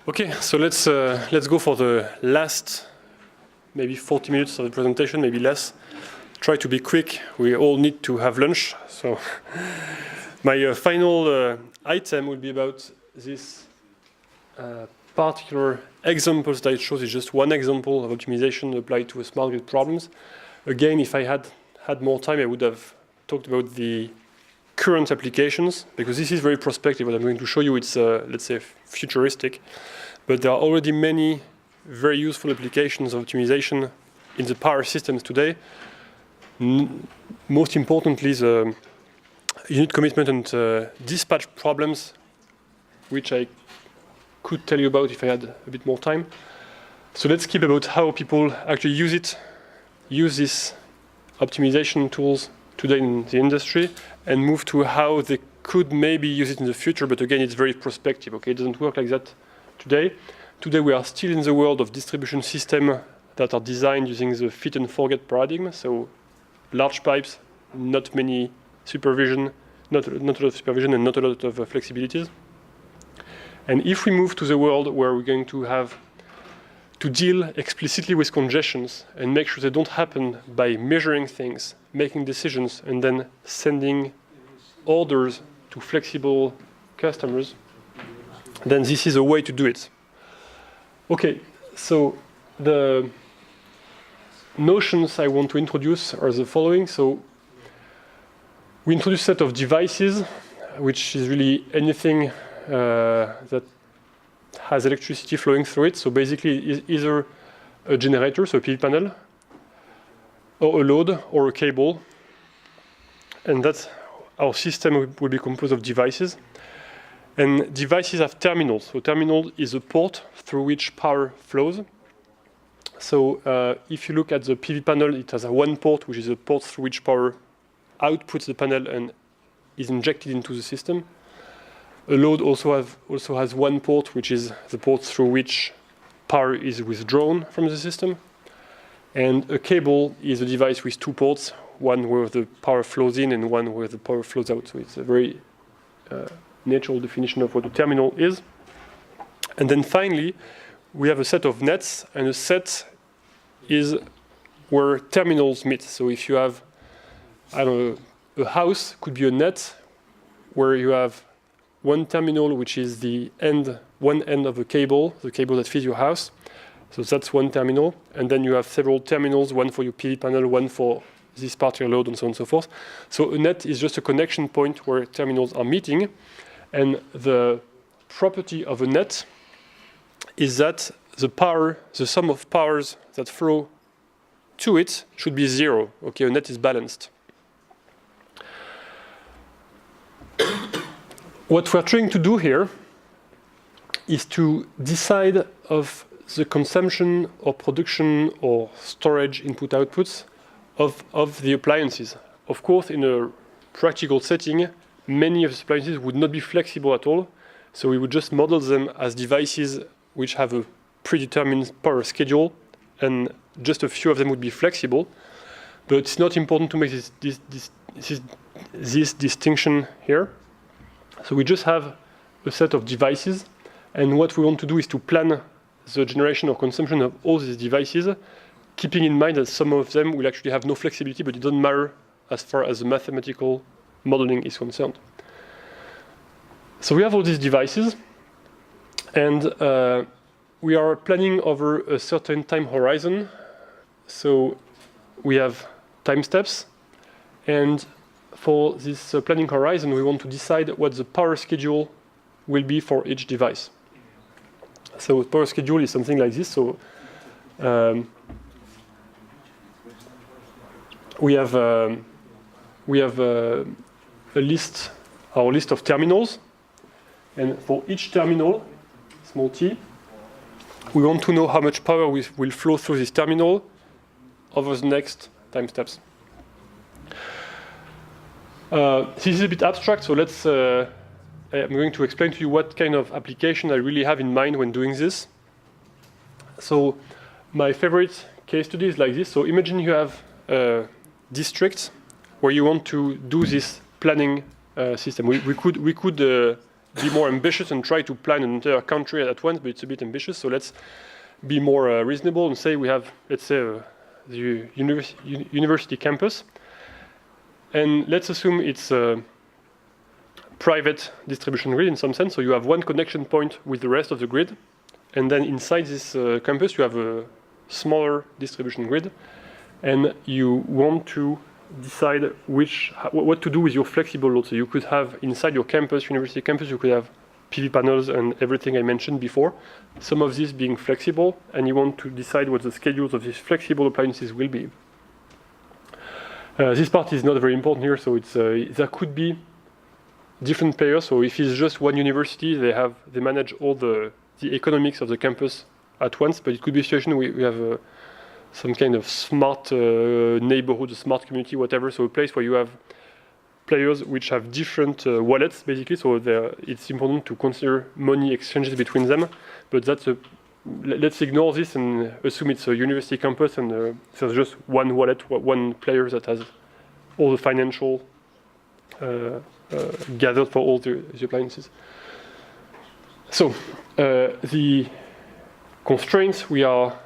Okay, so let's go for the last maybe 40 minutes of the presentation, maybe less. Try to be quick. We all need to have lunch. So my final item will be about this particular example that it shows. Is just one example of optimization applied to a smart grid problems. Again, if I had more time, I would have talked about the current applications, because this is very prospective. What I'm going to show you, it's let's say futuristic, but there are already many very useful applications of optimization in the power systems today. Most importantly, the unit commitment and dispatch problems, which I could tell you about if I had a bit more time. So let's keep about how people actually use these optimization tools today in the industry, and move to how they could maybe use it in the future. But again, it's very prospective. Okay, it doesn't work like that today. Today we are still in the world of distribution systems that are designed using the fit and forget paradigm. So large pipes, not many supervision, not a lot of supervision, and not a lot of flexibilities. And if we move to the world where we're going to have to deal explicitly with congestions and make sure they don't happen by measuring things, making decisions, and then sending orders to flexible customers, then this is a way to do it. Okay, so the notions I want to introduce are the following. So we introduce a set of devices, which is really anything that has electricity flowing through it. So basically, either a generator, so a PV panel, or a load, or a cable. And that's our system will be composed of devices. And devices have terminals. So terminal is a port through which power flows. So if you look at the PV panel, it has one port, which is a port through which power outputs the panel and is injected into the system. A load also has one port, which is the port through which power is withdrawn from the system. And a cable is a device with two ports, one where the power flows in and one where the power flows out. So it's a very natural definition of what a terminal is. And then finally, we have a set of nets, and a set is where terminals meet. So if you have, I don't know, a house could be a net where you have one terminal, which is one end of the cable that feeds your house. So that's one terminal. And then you have several terminals, one for your PV panel, one for this particular load, and so on and so forth. So a net is just a connection point where terminals are meeting. And the property of a net is that the sum of powers that flow to it should be zero. Okay, a net is balanced. What we're trying to do here is to decide of the consumption or production or storage input-outputs of the appliances. Of course, in a practical setting, many of the appliances would not be flexible at all, so we would just model them as devices which have a predetermined power schedule, and just a few of them would be flexible. But it's not important to make this distinction here. So we just have a set of devices, and what we want to do is to plan the generation or consumption of all these devices, keeping in mind that some of them will actually have no flexibility, but it doesn't matter as far as the mathematical modeling is concerned. So we have all these devices, and we are planning over a certain time horizon. So we have time steps, and for this planning horizon, we want to decide what the power schedule will be for each device. So power schedule is something like this. So we have a list, our list of terminals, and for each terminal, small t, we want to know how much power will flow through this terminal over the next time steps. This is a bit abstract, so I'm going to explain to you what kind of application I really have in mind when doing this. So my favorite case study is like this. So imagine you have a district where you want to do this planning system. We could be more ambitious and try to plan an entire country at once, but it's a bit ambitious. So let's be more reasonable and say we have, let's say, the university campus. And let's assume it's a private distribution grid in some sense. So you have one connection point with the rest of the grid. And then inside this campus, you have a smaller distribution grid. And you want to decide what to do with your flexible load. So you could have inside your campus, university campus, you could have PV panels and everything I mentioned before. Some of these being flexible, and you want to decide what the schedules of these flexible appliances will be. This part is not very important here, so it's there could be different players. So if it's just one university, they manage all the economics of the campus at once. But it could be a situation where we have some kind of smart neighborhood, a smart community, whatever. So a place where you have players which have different wallets, basically. So it's important to consider money exchanges between them. But let's ignore this and assume it's a university campus and there's just one wallet, one player that has all the financial gathered for all the appliances. So the constraints we are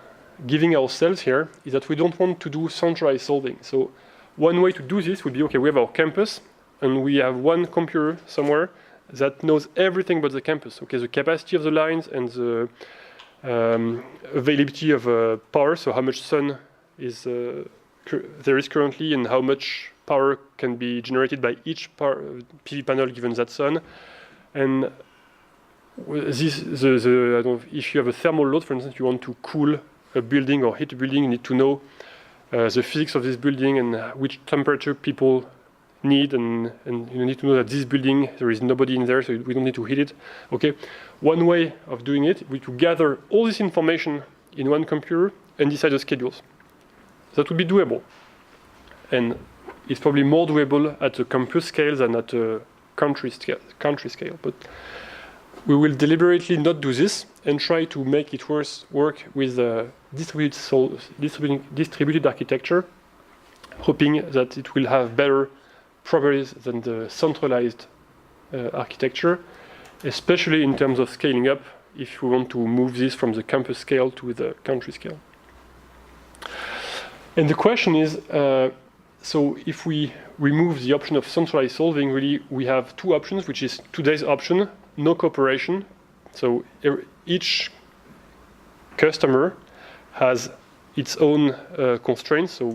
giving ourselves here is that we don't want to do centralized solving. So one way to do this would be, okay, we have our campus and we have one computer somewhere that knows everything about the campus. Okay, the capacity of the lines and the availability of power, so how much sun there is currently and how much power can be generated by each PV panel given that sun. And this, I don't know, if you have a thermal load, for instance, you want to cool a building or heat a building, you need to know the physics of this building and which temperature people need, and you need to know that this building, there is nobody in there, so we don't need to heat it. Okay, one way of doing it would be to gather all this information in one computer and decide the schedules. That would be doable. And it's probably more doable at a campus scale than at a country scale. But we will deliberately not do this and try to make it work with a distributed architecture, hoping that it will have better properties than the centralized architecture, especially in terms of scaling up if we want to move this from the campus scale to the country scale. And the question is, so if we remove the option of centralized solving, really we have two options, which is today's option, no cooperation. So each customer has its own constraints. So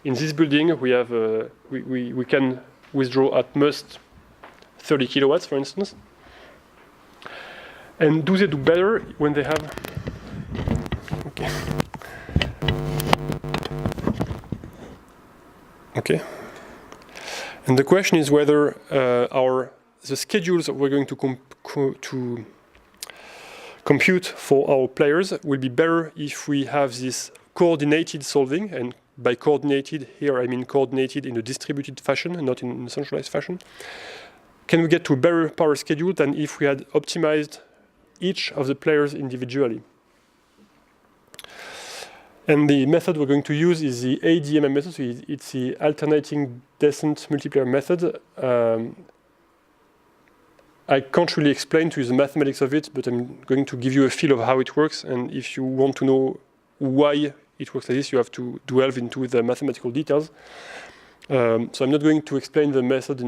in this building we have we can withdraw at most 30 kilowatts, for instance. And do they do better when they have? Okay. Okay. And the question is whether the schedules that we're going to compute for our players will be better if we have this coordinated solving. And by coordinated here, I mean coordinated in a distributed fashion and not in a centralized fashion. Can we get to a better power schedule than if we had optimized each of the players individually? And the method we're going to use is the ADMM method. So it's the alternating descent multiplier method. I can't really explain to you the mathematics of it, but I'm going to give you a feel of how it works. And if you want to know why it works like this, you have to delve into the mathematical details. So I'm not going to explain the method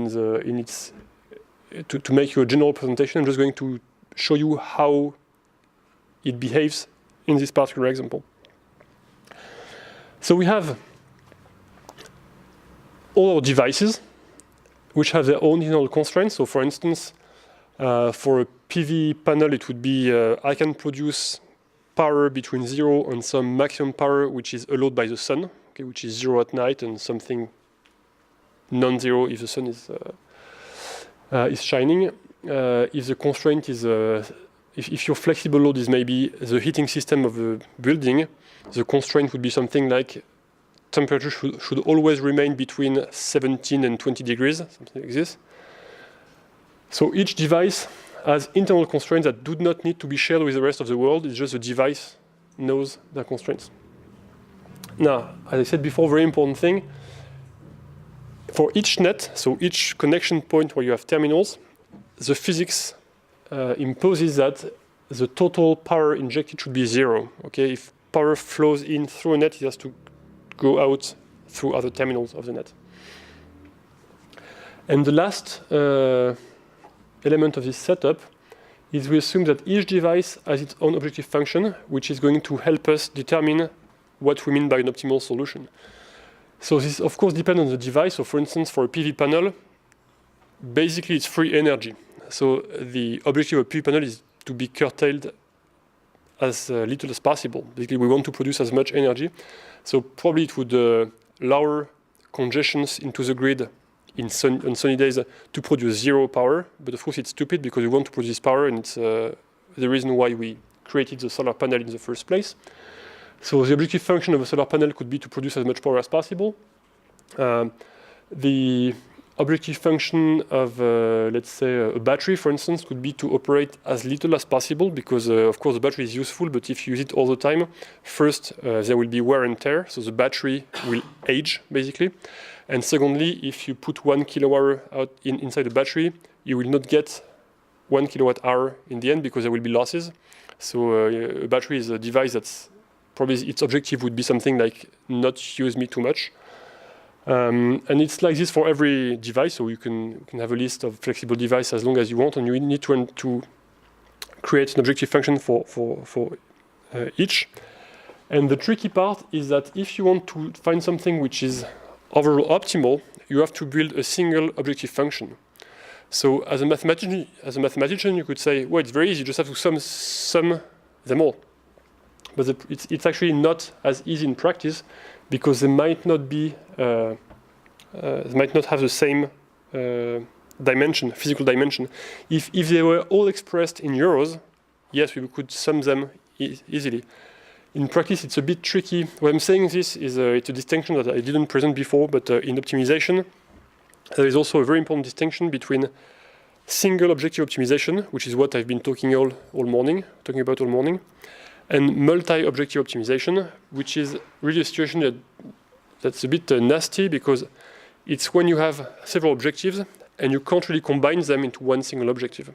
to make you a general presentation. I'm just going to show you how it behaves in this particular example. So we have all our devices which have their own internal constraints. So for instance, for a PV panel, it would be I can produce power between 0 and some maximum power which is allowed by the sun, okay, which is 0 at night and something non-zero if the sun is shining. If the constraint is, if your flexible load is maybe the heating system of the building, the constraint would be something like temperature should always remain between 17 and 20 degrees, something like this. So each device has internal constraints that do not need to be shared with the rest of the world. It's just the device knows their constraints. Now, as I said before, very important thing. For each net, so each connection point where you have terminals, the physics imposes that the total power injected should be 0. Okay, if power flows in through a net, it has to go out through other terminals of the net. And the last element of this setup is we assume that each device has its own objective function, which is going to help us determine what we mean by an optimal solution. So this, of course, depends on the device. So for instance, for a PV panel, basically it's free energy. So the objective of a PV panel is to be curtailed as little as possible. Basically, we want to produce as much energy. So probably it would lower congestions into the grid on sunny days to produce 0 power. But of course, it's stupid because we want to produce power, and it's the reason why we created the solar panel in the first place. So the objective function of a solar panel could be to produce as much power as possible. The objective function of, let's say, a battery, for instance, could be to operate as little as possible because, of course, the battery is useful, but if you use it all the time, first, there will be wear and tear, so the battery will age, basically. And secondly, if you put 1 kilowatt hour inside the battery, you will not get 1 kilowatt hour in the end because there will be losses. So a battery is a device that's probably its objective would be something like not use me too much. And it's like this for every device, so you can have a list of flexible devices as long as you want, and you need to create an objective function for each. And the tricky part is that if you want to find something which is overall optimal, you have to build a single objective function. So as a mathematician, you could say, well, it's very easy, you just have to sum them all. But it's actually not as easy in practice because they might not be, they might not have the same dimension, physical dimension. If they were all expressed in euros, yes, we could sum them easily. In practice, it's a bit tricky. What I'm saying this is it's a distinction that I didn't present before, but in optimization, there is also a very important distinction between single objective optimization, which is what I've been talking about all morning, and multi-objective optimization, which is really a situation that's a bit nasty because it's when you have several objectives and you can't really combine them into one single objective.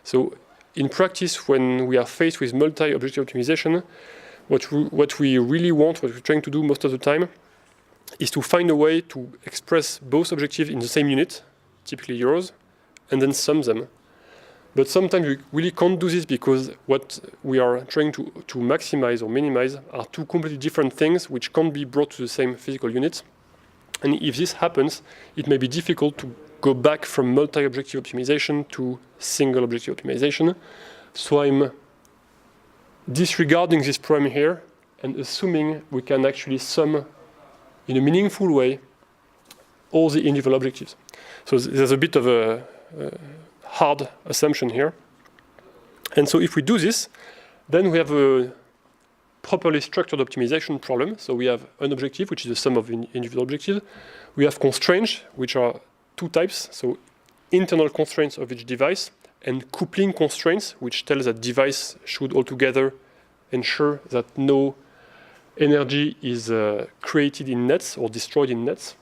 So in practice, when we are faced with multi-objective optimization, what we really want, what we're trying to do most of the time, is to find a way to express both objectives in the same unit, typically euros, and then sum them. But sometimes we really can't do this because what we are trying to maximize or minimize are two completely different things which can't be brought to the same physical unit. And if this happens, it may be difficult to go back from multi-objective optimization to single objective optimization. So I'm disregarding this problem here and assuming we can actually sum in a meaningful way all the individual objectives. So there's a bit of a hard assumption here. And so if we do this, then we have a properly structured optimization problem. So we have an objective, which is the sum of individual objectives. We have constraints, which are two types. So internal constraints of each device and coupling constraints, which tells that device should altogether ensure that no energy is created in nets or destroyed in nets.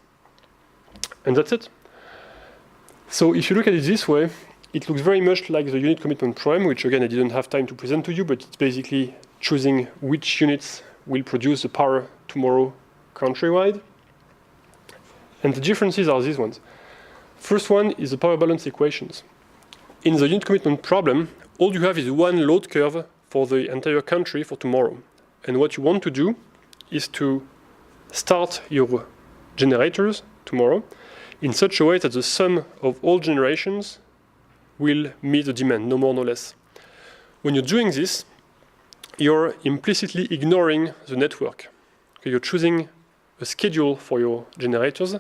And that's it. So if you look at it this way, it looks very much like the unit commitment problem, which again I didn't have time to present to you, but it's basically choosing which units will produce the power tomorrow countrywide. And the differences are these ones. First one is the power balance equations. In the unit commitment problem, all you have is one load curve for the entire country for tomorrow. And what you want to do is to start your generators tomorrow in such a way that the sum of all generations will meet the demand, no more, no less. When you're doing this, you're implicitly ignoring the network. Okay, you're choosing a schedule for your generators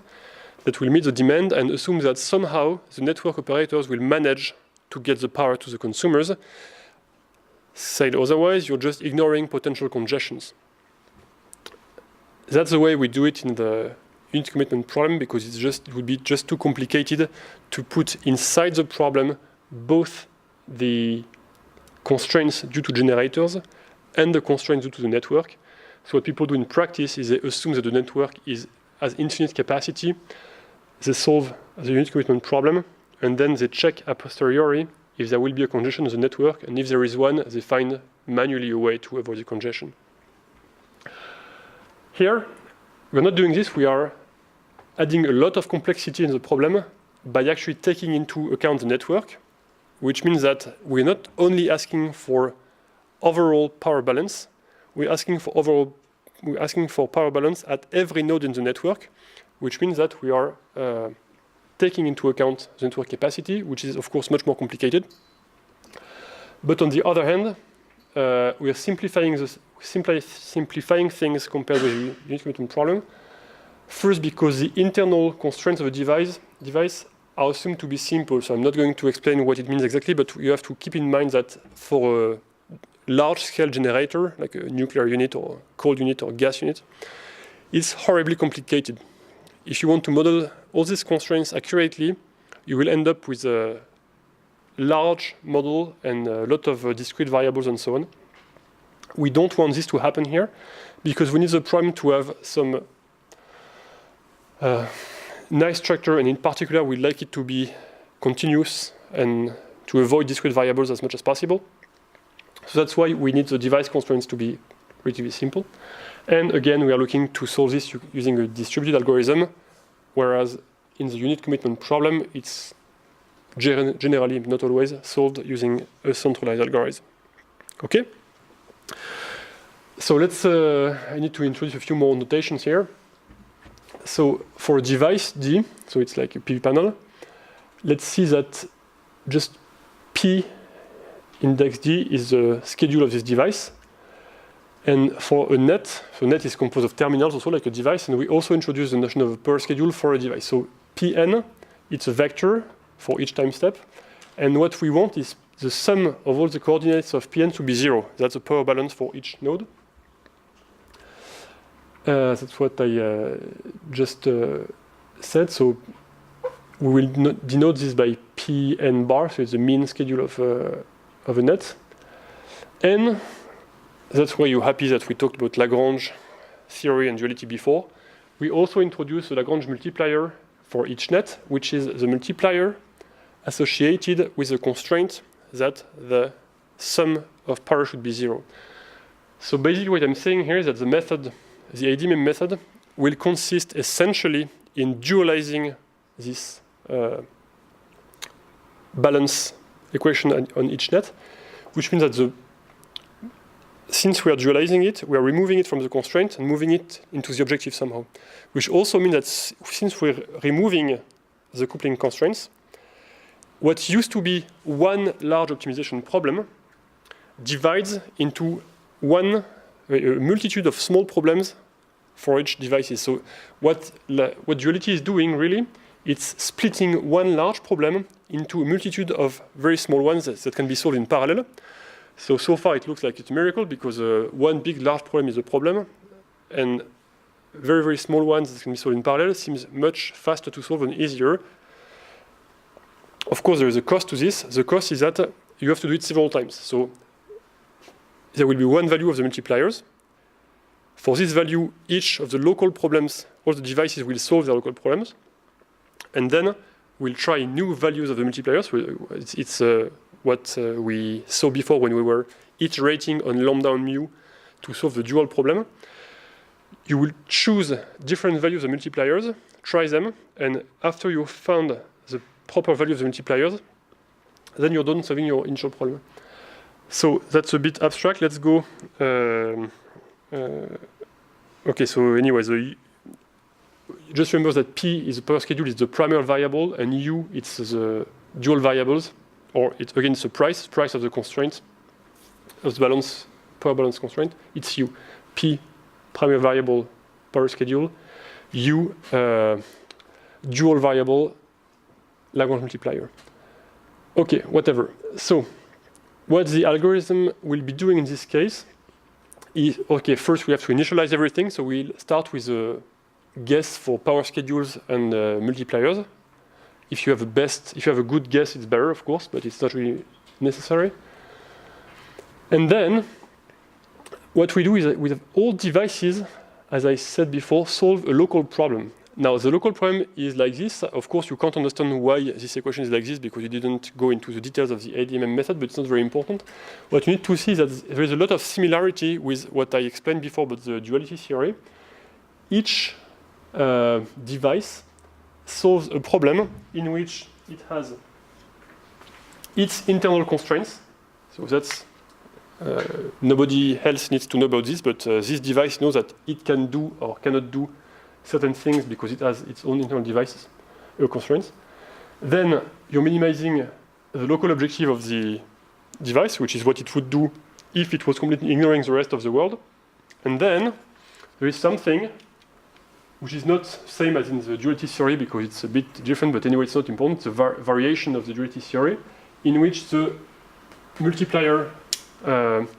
that will meet the demand and assume that somehow the network operators will manage to get the power to the consumers. Said otherwise, you're just ignoring potential congestions. That's the way we do it in the unit commitment problem because it would be just too complicated to put inside the problem both the constraints due to generators and the constraints due to the network. So what people do in practice is they assume that the network has infinite capacity. They solve the unit commitment problem, and then they check a posteriori if there will be a congestion in the network, and if there is one, they find manually a way to avoid the congestion. Here, we're not doing this, we are adding a lot of complexity in the problem by actually taking into account the network, which means that we're not only asking for overall power balance, we're asking for power balance at every node in the network, which means that we are taking into account the network capacity, which is of course much more complicated. But on the other hand, we are simplifying things compared with the unit commitment problem. First, because the internal constraints of a device are assumed to be simple. So I'm not going to explain what it means exactly, but you have to keep in mind that for a large-scale generator, like a nuclear unit or cold unit or gas unit, it's horribly complicated. If you want to model all these constraints accurately, you will end up with a large model and a lot of discrete variables and so on. We don't want this to happen here because we need the problem to have some nice structure, and in particular, we'd like it to be continuous and to avoid discrete variables as much as possible. So that's why we need the device constraints to be relatively simple. And again, we are looking to solve this using a distributed algorithm, whereas in the unit commitment problem, it's generally, not always, solved using a centralized algorithm. Okay? So let's, I need to introduce a few more notations here. So for a device D, so it's like a PV panel, let's see that just P index D is the schedule of this device. And for a net, so net is composed of terminals also like a device, and we also introduce the notion of a power schedule for a device. So Pn, it's a vector for each time step. And what we want is the sum of all the coordinates of Pn to be 0. That's the power balance for each node. That's what I just said. So we will denote this by Pn bar, so it's the mean schedule of a net. And that's why you're happy that we talked about Lagrange theory and duality before. We also introduce the Lagrange multiplier for each net, which is the multiplier associated with the constraint that the sum of power should be 0. So basically what I'm saying here is that the method, the ADMM method, will consist essentially in dualizing this balance equation on each net, which means that since we are dualizing it, we are removing it from the constraint and moving it into the objective somehow. Which also means that since we're removing the coupling constraints, what used to be one large optimization problem divides into a multitude of small problems for each device. So what duality is doing really, it's splitting one large problem into a multitude of very small ones that can be solved in parallel. So far it looks like it's a miracle because one big large problem is a problem, and very, very small ones that can be solved in parallel seems much faster to solve and easier. Of course, there is a cost to this. The cost is that you have to do it several times. So there will be one value of the multipliers. For this value, each of the local problems, all the devices will solve their local problems. And then we'll try new values of the multipliers. It's what we saw before when we were iterating on lambda and mu to solve the dual problem. You will choose different values of multipliers, try them, and after you found the proper value of the multipliers, then you're done solving your initial problem. So that's a bit abstract. Let's go. Okay, so anyway, just remember that P is the power schedule, is the primary variable, and U, it's the dual variables, or it's the price of the constraint, of the power balance constraint. It's U. P, primary variable, power schedule. U, dual variable, Lagrange multiplier. Okay, whatever. So what the algorithm will be doing in this case is, okay, first we have to initialize everything. So we'll start with a guess for power schedules and multipliers. If you have a good guess, it's better, of course, but it's not really necessary. And then what we do is that with all devices, as I said before, solve a local problem. Now, the local problem is like this. Of course, you can't understand why this equation is like this because you didn't go into the details of the ADMM method, but it's not very important. What you need to see is that there is a lot of similarity with what I explained before about the duality theory. Each device solves a problem in which it has its internal constraints. So that's nobody else needs to know about this, but this device knows that it can do or cannot do certain things because it has its own internal devices, constraints. Then you're minimizing the local objective of the device, which is what it would do if it was completely ignoring the rest of the world. And then there is something which is not same as in the duality theory because it's a bit different, but anyway, it's not important. It's a variation of the duality theory in which the multiplier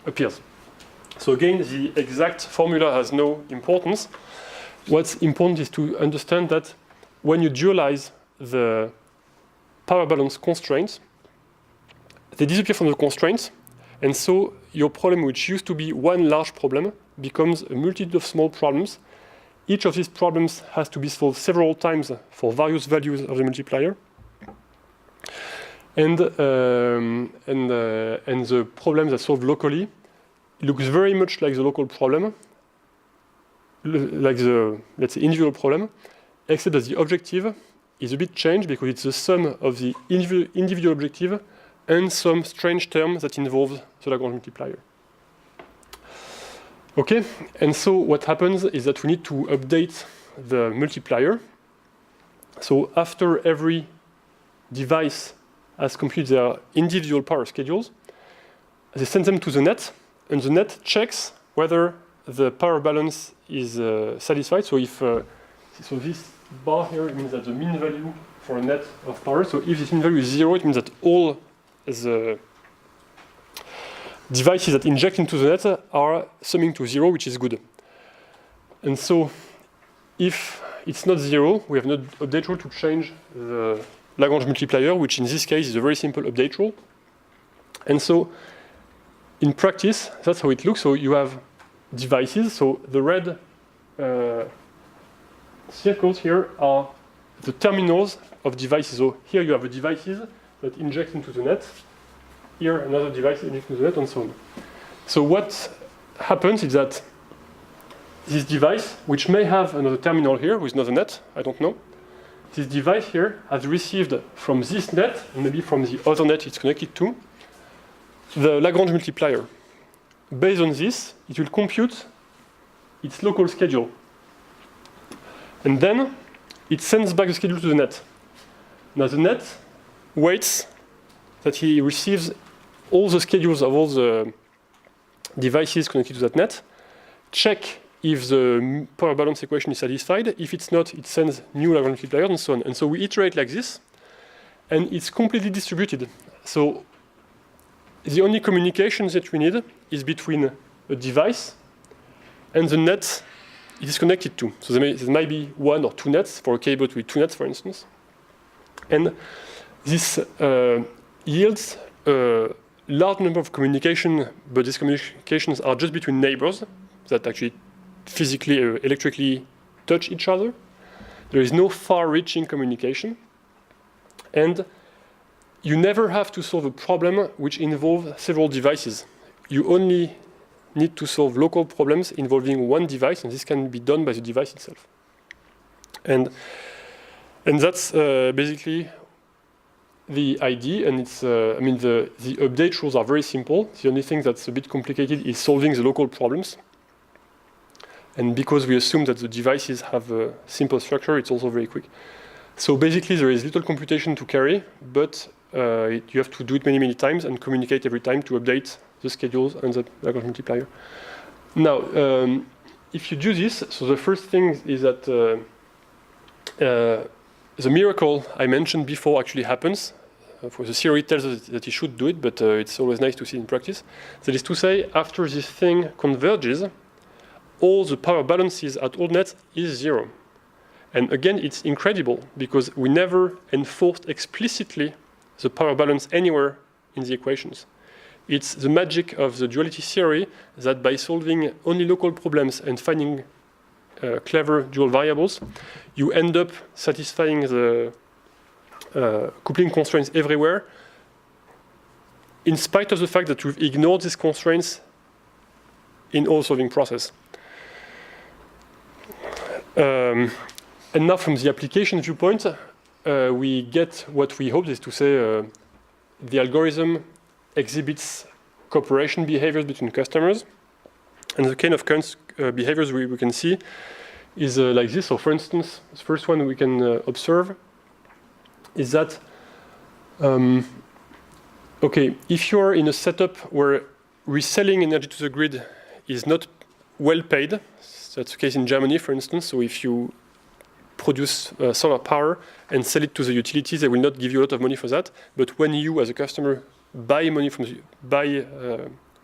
appears. So again, the exact formula has no importance. What's important is to understand that when you dualize the power balance constraints, they disappear from the constraints, and so your problem, which used to be one large problem, becomes a multitude of small problems. Each of these problems has to be solved several times for various values of the multiplier. And the problems that solved locally looks very much like the local problem, like the, let's say, individual problem, except that the objective is a bit changed because it's the sum of the individual objective and some strange term that involves the Lagrange multiplier. Okay, and so what happens is that we need to update the multiplier. So after every device has computed their individual power schedules, they send them to the net, and the net checks whether the power balance is satisfied. So if so this bar here means that the mean value for a net of power. So if this mean value is 0, it means that all the devices that inject into the net are summing to 0, which is good. And so if it's not 0, we have no update rule to change the Lagrange multiplier, which in this case is a very simple update rule. And so in practice, that's how it looks. So you have devices. So the red circles here are the terminals of devices. So here you have the devices that inject into the net. Here another device injects into the net, and so on. So what happens is that this device, which may have another terminal here with another net, I don't know, this device here has received from this net, and maybe from the other net it's connected to, the Lagrange multiplier. Based on this, it will compute its local schedule. And then it sends back the schedule to the net. Now the net waits that he receives all the schedules of all the devices connected to that net, check if the power balance equation is satisfied. If it's not, it sends new Lagrange multipliers and so on. And so we iterate like this, and it's completely distributed. So the only communication that we need is between a device and the net it is connected to. So there might be one or two nets for a cable with two nets, for instance. And this yields a large number of communication, but these communications are just between neighbors that actually physically, electrically touch each other. There is no far-reaching communication. And you never have to solve a problem which involves several devices. You only need to solve local problems involving one device, and this can be done by the device itself. And that's basically the idea, and it's, I mean, the update rules are very simple. The only thing that's a bit complicated is solving the local problems. And because we assume that the devices have a simple structure, it's also very quick. So basically, there is little computation to carry, but you have to do it many, many times and communicate every time to update the schedules and the Lagrange multiplier. Now, if you do this, so the first thing is that the miracle I mentioned before actually happens. For the theory tells us that you should do it, but it's always nice to see in practice. That is to say, after this thing converges, all the power balances at all nets is 0. And again, it's incredible because we never enforced explicitly the power balance anywhere in the equations. It's the magic of the duality theory that by solving only local problems and finding clever dual variables, you end up satisfying the coupling constraints everywhere, in spite of the fact that you've ignored these constraints in all solving process. And now from the application viewpoint, we get what we hoped, is to say the algorithm exhibits cooperation behaviors between customers. And the kind of current behaviors we can see is like this. So for instance, the first one we can observe is that, okay, if you're in a setup where reselling energy to the grid is not well paid, so that's the case in Germany, for instance. So if you produce solar power and sell it to the utilities, they will not give you a lot of money for that. But when you, as a customer, buy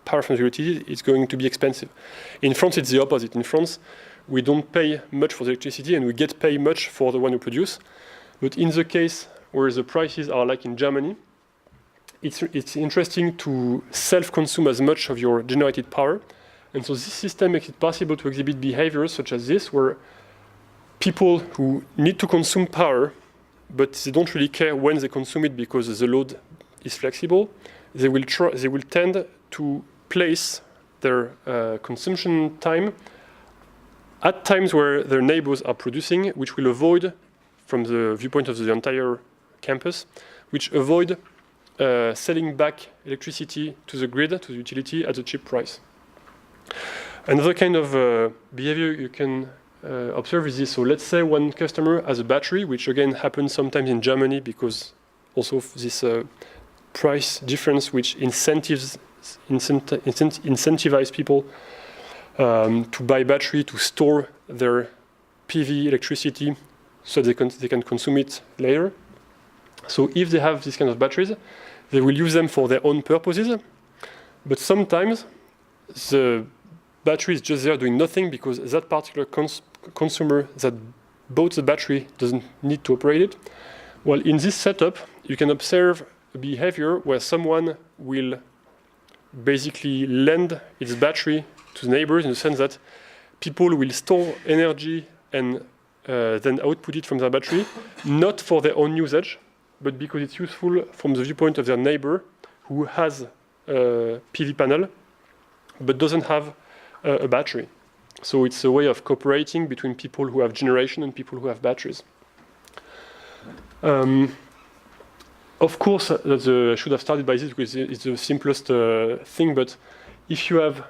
power from the utility, it's going to be expensive. In France, it's the opposite. In France, we don't pay much for the electricity, and we get paid much for the one who produce. But in the case where the prices are like in Germany, it's interesting to self-consume as much of your generated power. And so this system makes it possible to exhibit behaviors such as this, where people who need to consume power, but they don't really care when they consume it because the load is flexible, they will tend to place their consumption time at times where their neighbors are producing, which will avoid, from the viewpoint of the entire campus, which avoid selling back electricity to the grid, to the utility, at a cheap price. Another kind of behavior you can observe is this. So let's say one customer has a battery, which again happens sometimes in Germany because also of this price difference, which incentivize people to buy battery to store their PV electricity so they can consume it later. So if they have these kind of batteries, they will use them for their own purposes. But sometimes the battery is just there doing nothing because that particular consumer that bought the battery doesn't need to operate it. Well, in this setup, you can observe a behavior where someone will basically lend its battery to the neighbors, in the sense that people will store energy and then output it from their battery, not for their own usage, but because it's useful from the viewpoint of their neighbor who has a PV panel but doesn't have a battery. So it's a way of cooperating between people who have generation and people who have batteries. Of course, I should have started by this because it's the simplest thing, but if you have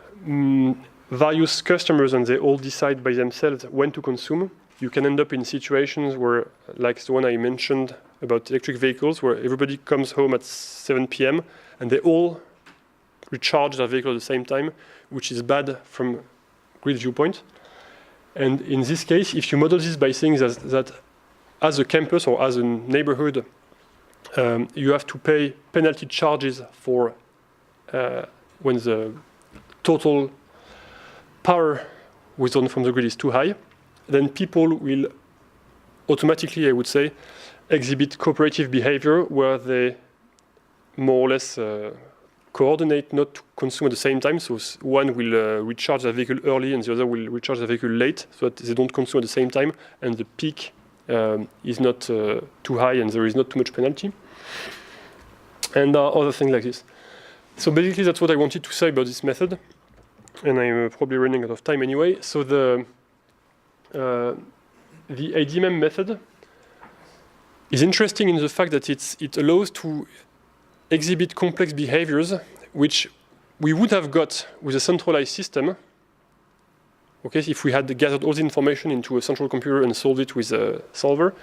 various customers and they all decide by themselves when to consume, you can end up in situations where, like the one I mentioned about electric vehicles, where everybody comes home at 7 p.m. and they all recharge their vehicle at the same time, which is bad from grid viewpoint. And in this case, if you model this by saying that as a campus or as a neighborhood, you have to pay penalty charges for when the total power withdrawn from the grid is too high, then people will automatically, I would say, exhibit cooperative behavior where they more or less coordinate not to consume at the same time. So one will recharge their vehicle early and the other will recharge their vehicle late, so that they don't consume at the same time and the peak is not too high and there is not too much penalty. And other things like this. So basically that's what I wanted to say about this method. And I'm probably running out of time anyway. So the ADMM method is interesting in the fact that it allows to exhibit complex behaviors which we would have got with a centralized system. Okay, if we had gathered all the information into a central computer and solved it with a solver,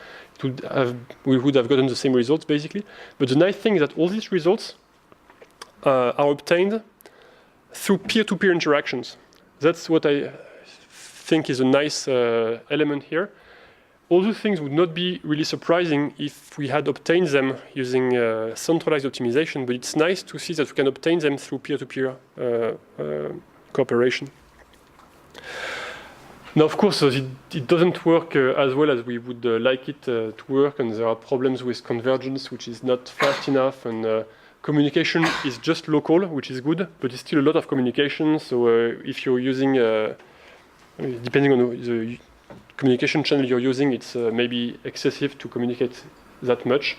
we would have gotten the same results basically. But the nice thing is that all these results are obtained through peer-to-peer interactions. That's what I think is a nice element here. All those things would not be really surprising if we had obtained them using centralized optimization, but it's nice to see that we can obtain them through peer-to-peer cooperation. Now, of course, it doesn't work as well as we would like it to work, and there are problems with convergence, which is not fast enough, and communication is just local, which is good, but it's still a lot of communication. So if you're using depending on the communication channel you're using, it's maybe excessive to communicate that much.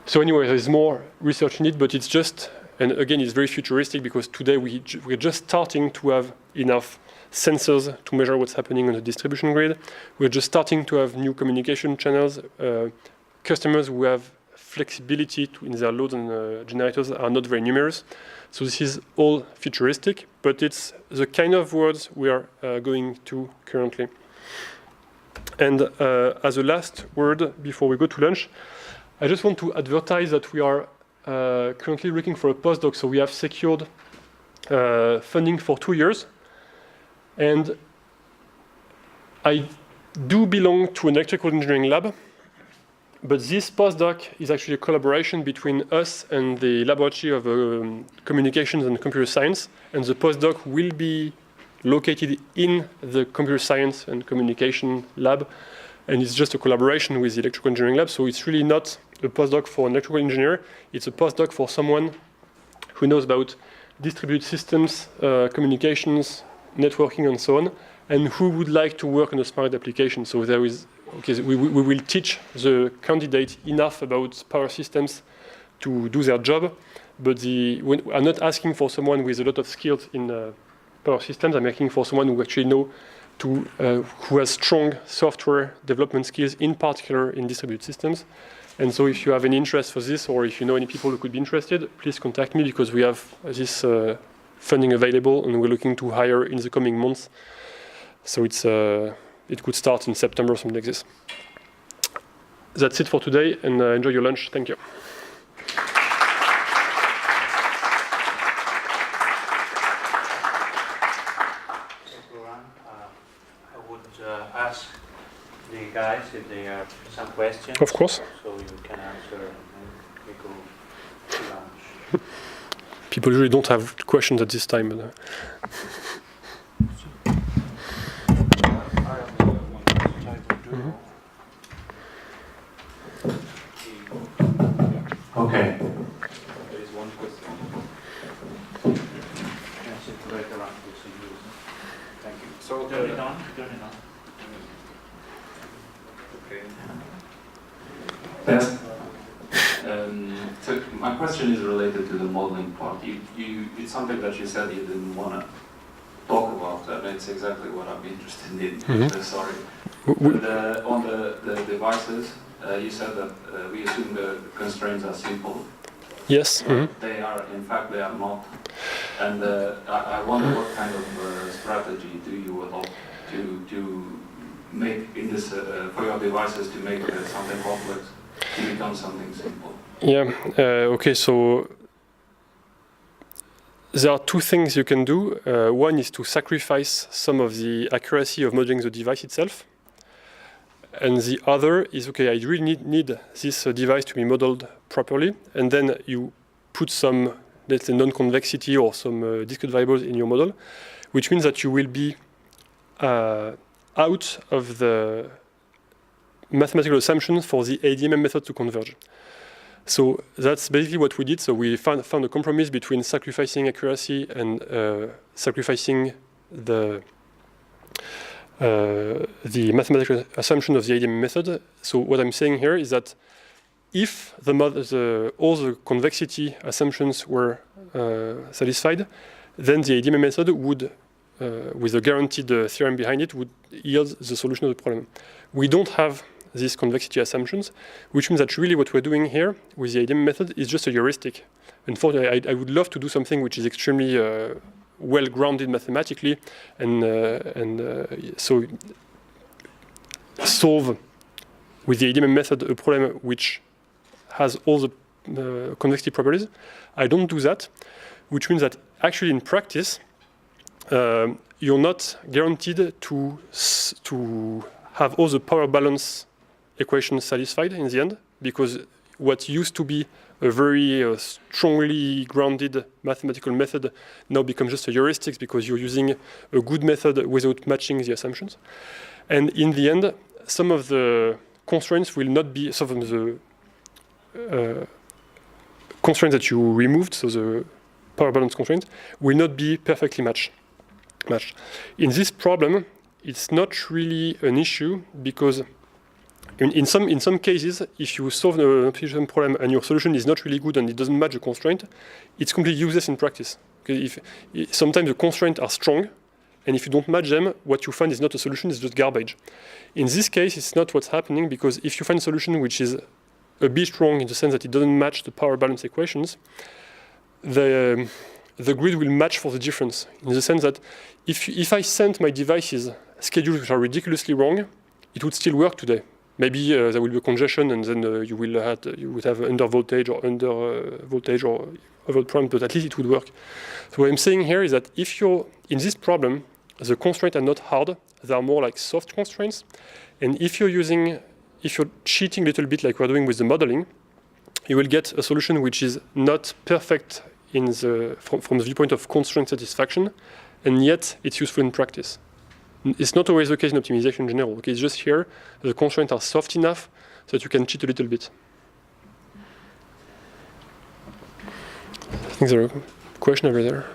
So anyway, there's more research in it, but it's just, and again, it's very futuristic because today we're just starting to have enough sensors to measure what's happening on the distribution grid. We're just starting to have new communication channels. Customers who have flexibility in their loads and generators are not very numerous. So this is all futuristic, but it's the kind of words we are going to currently. And as a last word before we go to lunch, I just want to advertise that we are currently looking for a postdoc. So we have secured funding for 2 years. And I do belong to an electrical engineering lab, but this postdoc is actually a collaboration between us and the laboratory of communications and computer science. And the postdoc will be located in the computer science and communication lab. And it's just a collaboration with the electrical engineering lab. So it's really not a postdoc for an electrical engineer. It's a postdoc for someone who knows about distributed systems, communications, networking, and so on, and who would like to work on a smart application. So there is, okay, we will teach the candidate enough about power systems to do their job, but I'm not asking for someone with a lot of skills in power systems. I'm asking for someone who actually who has strong software development skills, in particular in distributed systems. And so if you have any interest for this, or if you know any people who could be interested, please contact me, because we have this funding available, and we're looking to hire in the coming months. So it could start in September or something like this. That's it for today, and enjoy your lunch. Thank you. I would ask the guys if they have some questions. Of course. So you can answer and we go to lunch. People usually don't have questions at this time. But, Okay. There is one question. Can circulate around this and use it. Thank you. So Turn it on. Turn it on. Okay. Yes. So my question is related to the modeling part. It's something that you said you didn't want to talk about, and it's exactly what I'm interested in. Sorry. But, on the devices, you said that we assume the constraints are simple. yes. They are, in fact, they are not. And I wonder what kind of strategy do you adopt to make in this for your devices to make something complex to become something simple? Yeah. Okay. So there are two things you can do. One is to sacrifice some of the accuracy of modeling the device itself. And the other is, okay, I really need this device to be modeled properly. And then you put some, let's say, non-convexity or some discrete variables in your model, which means that you will be out of the mathematical assumptions for the ADMM method to converge. So that's basically what we did. So we found a compromise between sacrificing accuracy and sacrificing the mathematical assumption of the ADMM method. So what I'm saying here is that if all the convexity assumptions were satisfied, then the ADMM method would, with a guaranteed theorem behind it, would yield the solution of the problem. We don't have these convexity assumptions, which means that really what we're doing here with the ADMM method is just a heuristic. Unfortunately, I would love to do something which is extremely well-grounded mathematically, and so solve with the ADMM method a problem which has all the convexity properties. I don't do that, which means that actually in practice, you're not guaranteed to have all the power balance equations satisfied in the end, because what used to be a very strongly grounded mathematical method now becomes just a heuristic, because you're using a good method without matching the assumptions. And in the end, some of the constraints will not be, some of the constraints that you removed, so the power balance constraints, will not be perfectly matched. In this problem, it's not really an issue because in some cases, if you solve an optimization problem and your solution is not really good and it doesn't match the constraint, it's completely useless in practice. Okay, sometimes the constraints are strong, and if you don't match them, what you find is not a solution, it's just garbage. In this case, it's not what's happening, because if you find a solution which is a bit wrong in the sense that it doesn't match the power balance equations, the grid will match for the difference, in the sense that if I sent my devices schedules which are ridiculously wrong, it would still work today. Maybe there will be a congestion, and then you would have under voltage or under voltage or other problem, but at least it would work. So what I'm saying here is that if you're in this problem, the constraints are not hard; they are more like soft constraints. And if you're cheating a little bit, like we're doing with the modeling, you will get a solution which is not perfect from the viewpoint of constraint satisfaction, and yet it's useful in practice. It's not always the case in optimization in general. Okay, it's just here the constraints are soft enough so that you can cheat a little bit. I think there's a question over there.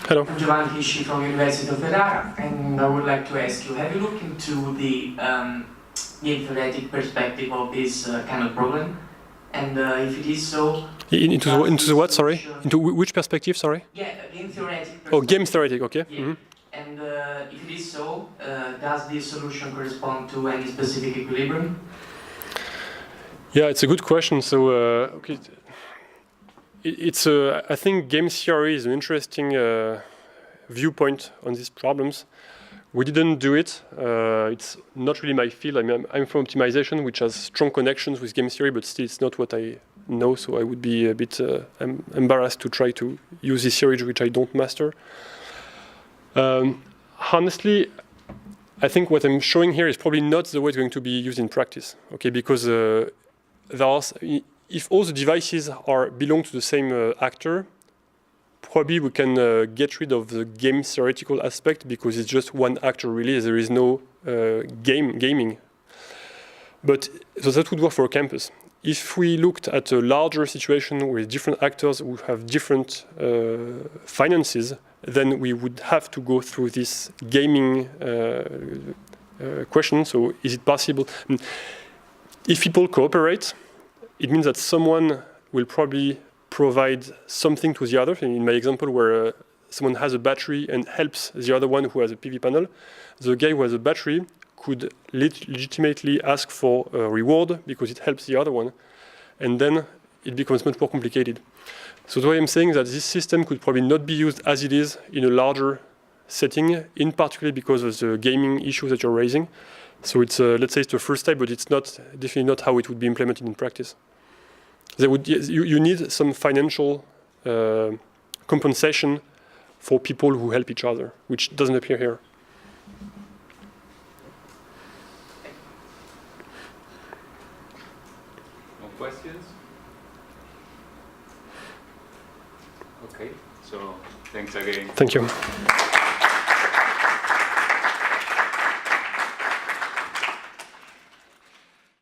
Hello. I'm Giovanni Hisci from University of Ferrara, and I would like to ask you, have you looked into the game theoretic perspective of this kind of problem? And if it is so... Into the what, sorry? Into which perspective, sorry? Yeah, game theoretic perspective. Oh, game theoretic, okay. Yeah. Mm-hmm. And if it is so, does this solution correspond to any specific equilibrium? Yeah, it's a good question. So, okay, I think game theory is an interesting viewpoint on these problems. We didn't do it. It's not really my field. I mean, I'm from optimization, which has strong connections with game theory, but still it's not what I know. So I would be a bit embarrassed to try to use this theory which I don't master. Honestly, I think what I'm showing here is probably not the way it's going to be used in practice. Okay, because if all the devices belong to the same actor, probably we can get rid of the game theoretical aspect because it's just one actor really. There is no gaming. But so that would work for a campus. If we looked at a larger situation with different actors who have different finances, then we would have to go through this gaming question. So is it possible? If people cooperate, it means that someone will probably provide something to the other. In my example, where someone has a battery and helps the other one who has a PV panel, the guy who has a battery could legitimately ask for a reward because it helps the other one. And then it becomes much more complicated. So the way I'm saying that this system could probably not be used as it is in a larger setting, in particular because of the gaming issue that you're raising. So it's let's say it's the first step, but it's definitely not how it would be implemented in practice. You need some financial compensation for people who help each other, which doesn't appear here. No questions? Okay, so thanks again. Thank you.